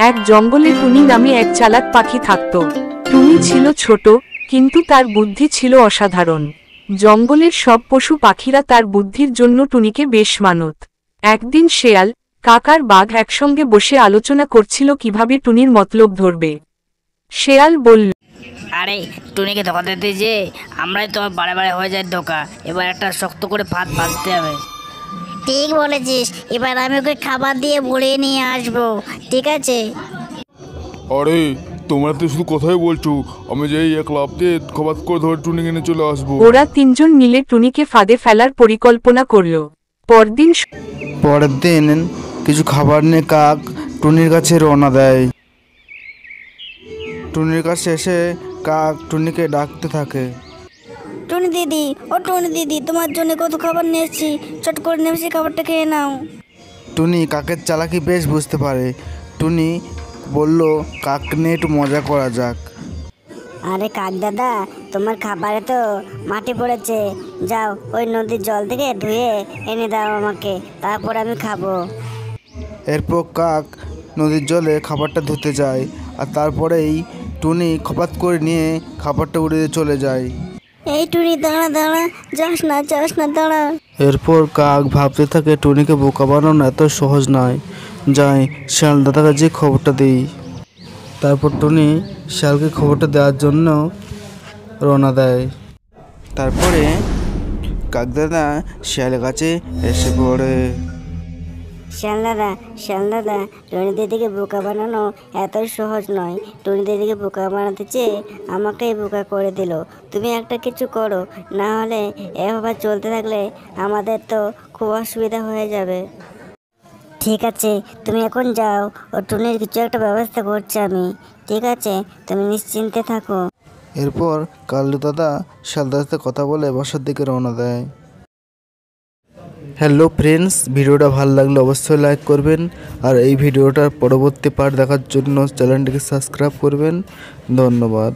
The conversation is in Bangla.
এক জঙ্গলে টুনি নামে এক চালাক পাখি থাকত। টুনি ছিল ছোট, কিন্তু তার বুদ্ধি ছিল অসাধারণ। জঙ্গলের সব পশু পাখিরা তার বুদ্ধির জন্য টুনিকে বেশ মানত। একদিন শেয়াল, কাক আর বাঘ একসঙ্গে বসে আলোচনা করছিল কিভাবে টুনির মতলব ধরবে। শেয়াল বলল, আরে টুনিকে ধোকা দিতে যে আমরাই তো বারে বারে হয়ে যায় ধোকা। এবার একটা শক্ত করে ভাত ভাজতে হবে। ঠিক বলেছিস, এবার আমি ওকে খাবার দিয়ে ভরিয়ে নিয়ে আসবো, ঠিক আছে? আরে তোমরা তো শুধু কথাই বলছো, আমি যেই এক লাফ দিয়ে খবাত করে ধরে টুনি কিনে চলে আসবো। ওরা তিনজন মিলে টুনিকে ফাঁদে ফেলার পরিকল্পনা করল। পরের দিন কিছু খাবার নিয়ে কাক টুনির কাছে রওনা দেয়। টুনির কাছে এসে কাক টুনিকে ডাকতে থাকে। টুনি দিদি, ও টুনি দিদি, তোমার জন্য কত খাবার নিয়েছি, চট করে নেমেছি খাবারটা খেয়ে নাও। টুনি কাকের চালাকি বেশ বুঝতে পারে। টুনি বলল, কাক নিয়ে একটু মজা করা যাক। আরে কাক দাদা, তোমার খাবারে তো মাটি পড়েছে, যাও ওই নদীর জল থেকে ধুয়ে এনে দাও আমাকে, তারপর আমি খাবো। এরপর কাক নদীর জলে খাবারটা ধুতে যায়, আর তারপরেই টুনি খপাত করে নিয়ে খাবারটা উড়িয়ে চলে যায়। এই টুনি দাঁড়া দাঁড়া, যাস না দাঁড়া। এরপর কাক ভাবতে থাকে টুনিকে বোকা বানানো এত সহজ নয়, যাই শিয়াল দাদাকে যে খবরটা দিই। তারপর টুনি শিয়ালকে খবরটা দেওয়ার জন্য রওনা দেয়। তারপরে কাক দাদা শিয়ালের কাছে এসে পড়ে। শ্যাল দাদা, টুনি দিদিকে বোকা বানানো এত সহজ নয়। টুনি দিদিকে বোকা বানাতে চেয়ে আমাকেই বোকা করে দিল। তুমি একটা কিছু করো, না হলে এভাবে চলতে থাকলে আমাদের তো খুব অসুবিধা হয়ে যাবে। ঠিক আছে, তুমি এখন যাও, ও টুনির কিছু একটা ব্যবস্থা করছি আমি, ঠিক আছে? তুমি নিশ্চিন্তে থাকো। এরপর কালু দাদা শিয়াল দাদার সাথে কথা বলে বাসার দিকে রওনা দেয়। হ্যালো ফ্রেন্ডস, ভিডিওটা ভালো লাগলে অবশ্যই লাইক করবেন, আর এই ভিডিওটার পরবর্তী পার্ট দেখার জন্য চ্যানেলটিকে সাবস্ক্রাইব করবেন। ধন্যবাদ।